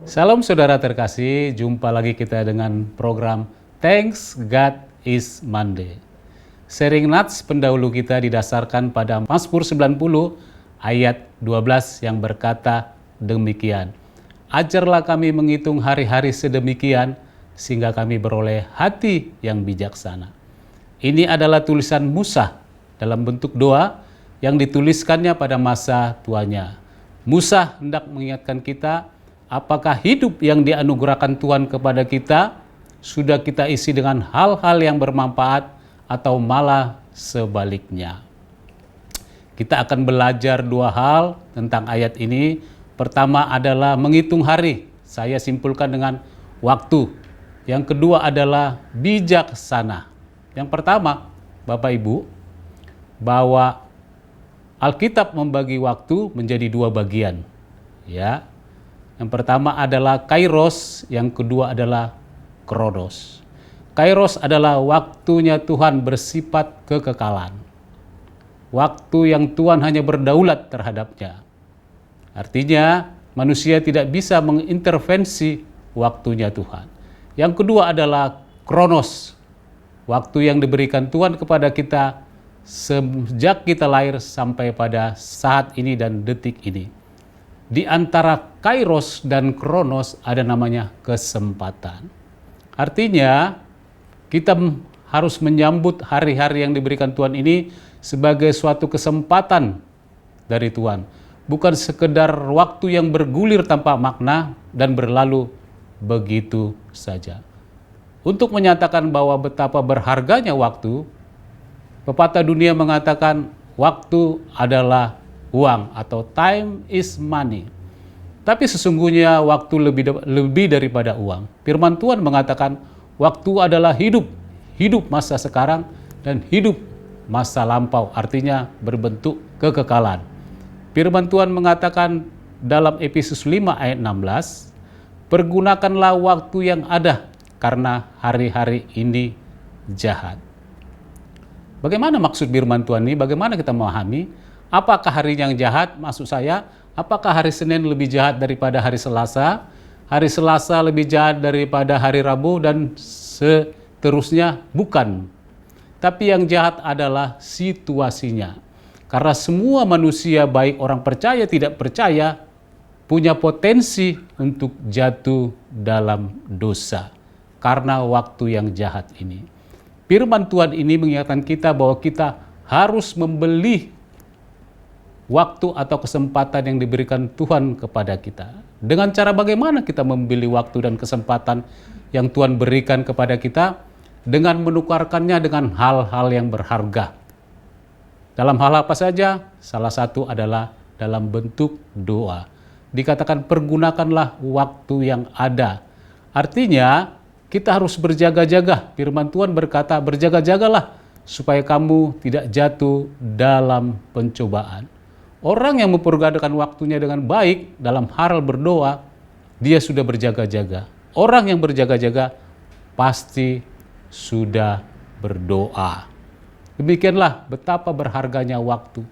Salam saudara terkasih, jumpa lagi kita dengan program Thanks God is Monday. Sharing Nats pendahulu kita didasarkan pada Mazmur 90 ayat 12 yang berkata demikian. Ajarlah kami menghitung hari-hari sedemikian sehingga kami beroleh hati yang bijaksana. Ini adalah tulisan Musa dalam bentuk doa yang dituliskannya pada masa tuanya. Musa hendak mengingatkan kita apakah hidup yang dianugerahkan Tuhan kepada kita sudah kita isi dengan hal-hal yang bermanfaat atau malah sebaliknya. Kita akan belajar dua hal tentang ayat ini. Pertama adalah menghitung hari. Saya simpulkan dengan waktu. Yang kedua adalah bijaksana. Yang pertama, Bapak Ibu, bahwa Alkitab membagi waktu menjadi dua bagian. Ya. Yang pertama adalah kairos, yang kedua adalah kronos. Kairos adalah waktunya Tuhan bersifat kekekalan. Waktu yang Tuhan hanya berdaulat terhadapnya. Artinya manusia tidak bisa mengintervensi waktunya Tuhan. Yang kedua adalah kronos. Waktu yang diberikan Tuhan kepada kita sejak kita lahir sampai pada saat ini dan detik ini. Di antara kairos dan kronos ada namanya kesempatan. Artinya kita harus menyambut hari-hari yang diberikan Tuhan ini sebagai suatu kesempatan dari Tuhan. Bukan sekedar waktu yang bergulir tanpa makna dan berlalu begitu saja. Untuk menyatakan bahwa betapa berharganya waktu, pepatah dunia mengatakan waktu adalah uang atau time is money. Tapi sesungguhnya waktu lebih daripada uang. Firman Tuhan mengatakan waktu adalah hidup. Hidup masa sekarang dan hidup masa lampau. Artinya berbentuk kekekalan. Firman Tuhan mengatakan dalam Efesus 5 ayat 16, pergunakanlah waktu yang ada karena hari-hari ini jahat. Bagaimana maksud firman Tuhan ini? Bagaimana kita memahami? Apakah hari yang jahat? Maksud saya, apakah hari Senin lebih jahat daripada hari Selasa? Hari Selasa lebih jahat daripada hari Rabu dan seterusnya? Bukan. Tapi yang jahat adalah situasinya. Karena semua manusia, baik orang percaya tidak percaya, punya potensi untuk jatuh dalam dosa. Karena waktu yang jahat ini. Firman Tuhan ini mengingatkan kita bahwa kita harus membeli waktu atau kesempatan yang diberikan Tuhan kepada kita. Dengan cara bagaimana kita membeli waktu dan kesempatan yang Tuhan berikan kepada kita? Dengan menukarkannya dengan hal-hal yang berharga. Dalam hal apa saja? Salah satu adalah dalam bentuk doa. Dikatakan pergunakanlah waktu yang ada. Artinya kita harus berjaga-jaga. Firman Tuhan berkata berjaga-jagalah supaya kamu tidak jatuh dalam pencobaan. Orang yang mempergunakan waktunya dengan baik dalam hal berdoa, dia sudah berjaga-jaga. Orang yang berjaga-jaga pasti sudah berdoa. Demikianlah betapa berharganya waktu.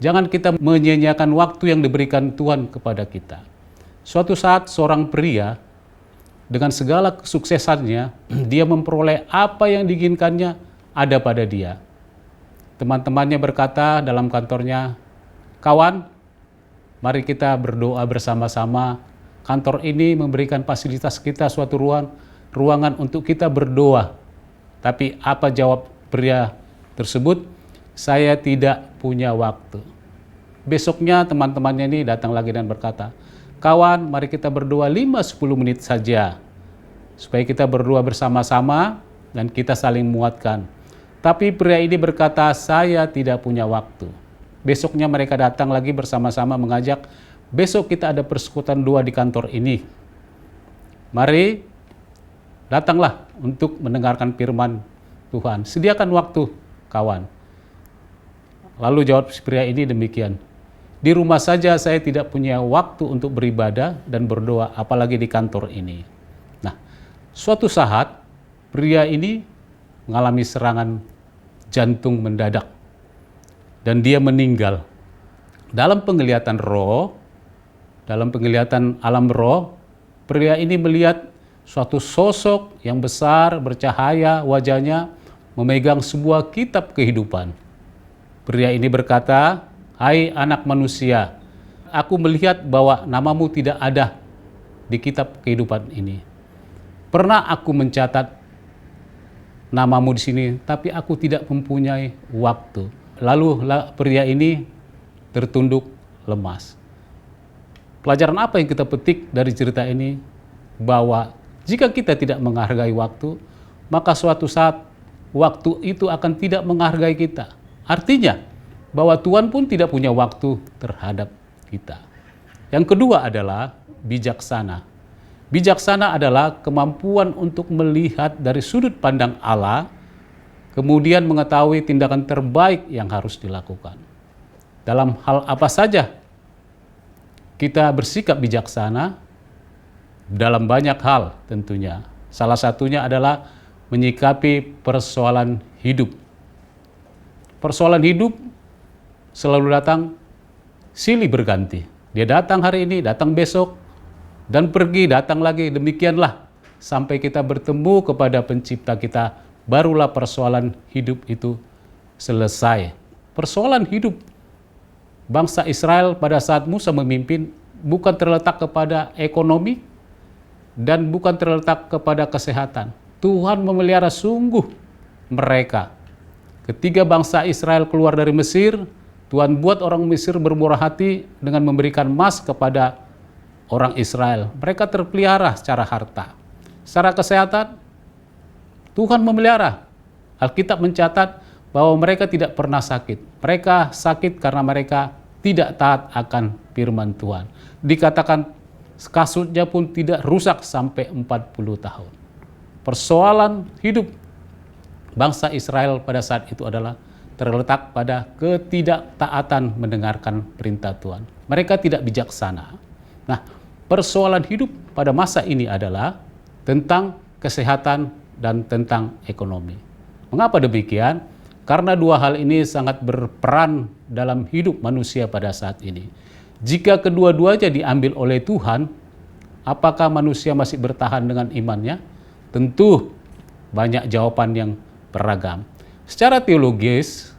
Jangan kita menyia-nyiakan waktu yang diberikan Tuhan kepada kita. Suatu saat seorang pria dengan segala kesuksesannya, dia memperoleh apa yang diinginkannya ada pada dia. Teman-temannya berkata dalam kantornya, kawan, mari kita berdoa bersama-sama. Kantor ini memberikan fasilitas kita suatu ruangan untuk kita berdoa. Tapi apa jawab pria tersebut? Saya tidak punya waktu. Besoknya teman-temannya ini datang lagi dan berkata, kawan, mari kita berdoa 5-10 menit saja. Supaya kita berdoa bersama-sama dan kita saling menguatkan. Tapi pria ini berkata, saya tidak punya waktu. Besoknya mereka datang lagi bersama-sama mengajak, besok kita ada persekutuan doa di kantor ini. Mari, datanglah untuk mendengarkan firman Tuhan. Sediakan waktu, kawan. Lalu jawab pria ini demikian, di rumah saja saya tidak punya waktu untuk beribadah dan berdoa, apalagi di kantor ini. Nah, suatu saat pria ini mengalami serangan jantung mendadak. Dan dia meninggal. Dalam penglihatan roh, dalam penglihatan alam roh, Pria ini melihat suatu sosok yang besar, bercahaya, wajahnya memegang sebuah kitab kehidupan. Pria ini berkata, "Hai anak manusia, aku melihat bahwa namamu tidak ada di kitab kehidupan ini. Pernah aku mencatat namamu di sini, tapi aku tidak mempunyai waktu." Lalu pria ini tertunduk lemas. Pelajaran apa yang kita petik dari cerita ini? Bahwa jika kita tidak menghargai waktu, maka suatu saat waktu itu akan tidak menghargai kita. Artinya bahwa Tuhan pun tidak punya waktu terhadap kita. Yang kedua adalah bijaksana. Bijaksana adalah kemampuan untuk melihat dari sudut pandang Allah, kemudian mengetahui tindakan terbaik yang harus dilakukan. Dalam hal apa saja kita bersikap bijaksana? Dalam banyak hal tentunya. Salah satunya adalah menyikapi persoalan hidup. Persoalan hidup selalu datang silih berganti. Dia datang hari ini, datang besok, dan pergi, datang lagi. Demikianlah sampai kita bertemu kepada pencipta kita, barulah persoalan hidup itu selesai. Persoalan hidup bangsa Israel pada saat Musa memimpin bukan terletak kepada ekonomi, dan bukan terletak kepada kesehatan. Tuhan memelihara sungguh mereka. Ketika bangsa Israel keluar dari Mesir, Tuhan buat orang Mesir bermurah hati dengan memberikan emas kepada orang Israel. Mereka terpelihara secara harta. Secara kesehatan, Tuhan memelihara. Alkitab mencatat bahwa mereka tidak pernah sakit. Mereka sakit karena mereka tidak taat akan firman Tuhan. Dikatakan kasutnya pun tidak rusak sampai 40 tahun. Persoalan hidup bangsa Israel pada saat itu adalah terletak pada ketidaktaatan mendengarkan perintah Tuhan. Mereka tidak bijaksana. Nah, persoalan hidup pada masa ini adalah tentang kesehatan dan tentang ekonomi. Mengapa demikian? Karena dua hal ini sangat berperan dalam hidup manusia pada saat ini. Jika kedua-duanya diambil oleh Tuhan, apakah manusia masih bertahan dengan imannya? Tentu banyak jawaban yang beragam. Secara teologis,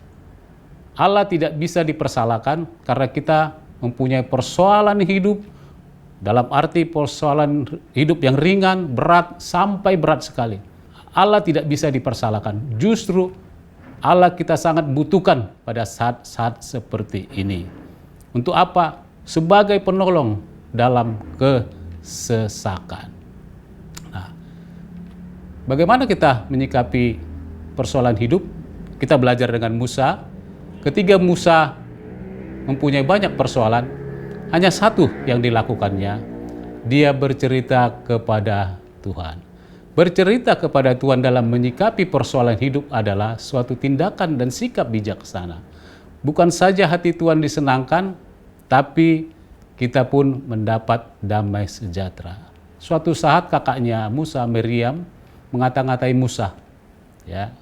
Allah tidak bisa dipersalahkan karena kita mempunyai persoalan hidup, dalam arti persoalan hidup yang ringan, berat, sampai berat sekali. Allah tidak bisa dipersalahkan. Justru Allah kita sangat butuhkan pada saat-saat seperti ini. Untuk apa? Sebagai penolong dalam kesesakan. Nah, bagaimana kita menyikapi persoalan hidup? Kita belajar dengan Musa. Ketika Musa mempunyai banyak persoalan, hanya satu yang dilakukannya. Dia bercerita kepada Tuhan. Bercerita kepada Tuhan dalam menyikapi persoalan hidup adalah suatu tindakan dan sikap bijaksana. Bukan saja hati Tuhan disenangkan, tapi kita pun mendapat damai sejahtera. Suatu saat kakaknya Musa, Miriam, mengata-ngatai Musa. Ya.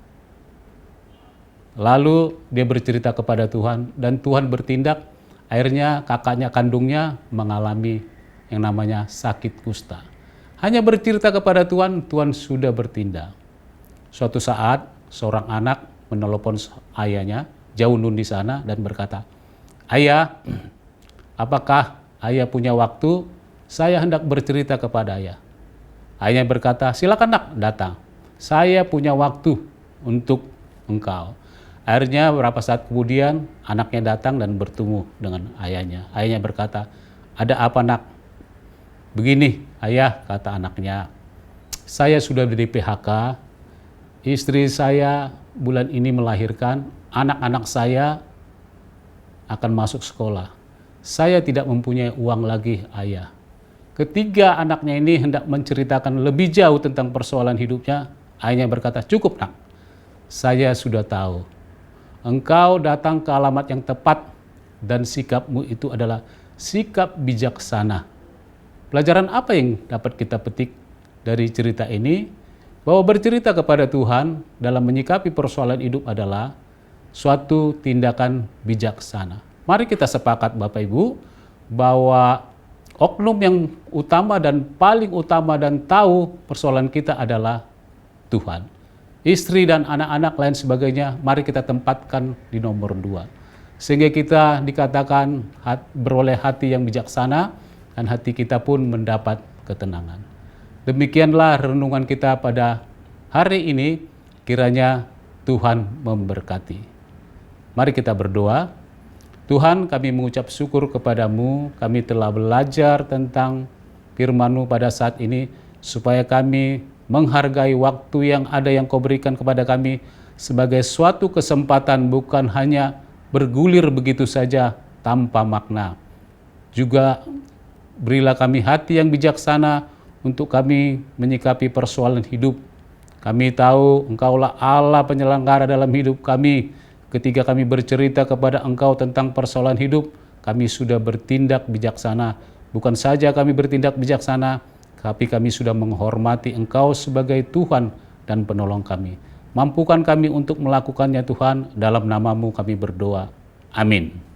Lalu dia bercerita kepada Tuhan dan Tuhan bertindak. Akhirnya kakaknya kandungnya mengalami yang namanya sakit kusta. Hanya bercerita kepada Tuhan, Tuhan sudah bertindak. Suatu saat seorang anak menelepon ayahnya, jauh nun di sana, dan berkata, "Ayah, apakah ayah punya waktu? Saya hendak bercerita kepada ayah." Ayahnya berkata, "Silakan nak, datang. Saya punya waktu untuk engkau." Akhirnya beberapa saat kemudian anaknya datang dan bertemu dengan ayahnya. Ayahnya berkata, "Ada apa nak?" "Begini ayah," kata anaknya, "saya sudah di PHK, istri saya bulan ini melahirkan, anak-anak saya akan masuk sekolah. Saya tidak mempunyai uang lagi ayah." Ketiga anaknya ini hendak menceritakan lebih jauh tentang persoalan hidupnya. Ayahnya berkata, "Cukup nak, saya sudah tahu. Engkau datang ke alamat yang tepat dan sikapmu itu adalah sikap bijaksana." Pelajaran apa yang dapat kita petik dari cerita ini? Bahwa bercerita kepada Tuhan dalam menyikapi persoalan hidup adalah suatu tindakan bijaksana. Mari kita sepakat Bapak Ibu bahwa oknum yang utama dan paling utama dan tahu persoalan kita adalah Tuhan. Istri dan anak-anak lain sebagainya, mari kita tempatkan di nomor 2. Sehingga kita dikatakan beroleh hati yang bijaksana dan hati kita pun mendapat ketenangan. Demikianlah renungan kita pada hari ini, kiranya Tuhan memberkati. Mari kita berdoa. Tuhan, kami mengucap syukur kepadamu, kami telah belajar tentang firman-Mu pada saat ini, supaya kami menghargai waktu yang ada yang Kau berikan kepada kami sebagai suatu kesempatan, bukan hanya bergulir begitu saja tanpa makna. Juga berilah kami hati yang bijaksana untuk kami menyikapi persoalan hidup. Kami tahu Engkaulah Allah penyelenggara dalam hidup kami. Ketika kami bercerita kepada Engkau tentang persoalan hidup, kami sudah bertindak bijaksana. Bukan saja kami bertindak bijaksana, tapi kami sudah menghormati Engkau sebagai Tuhan dan penolong kami. Mampukan kami untuk melakukannya Tuhan, dalam nama-Mu kami berdoa. Amin.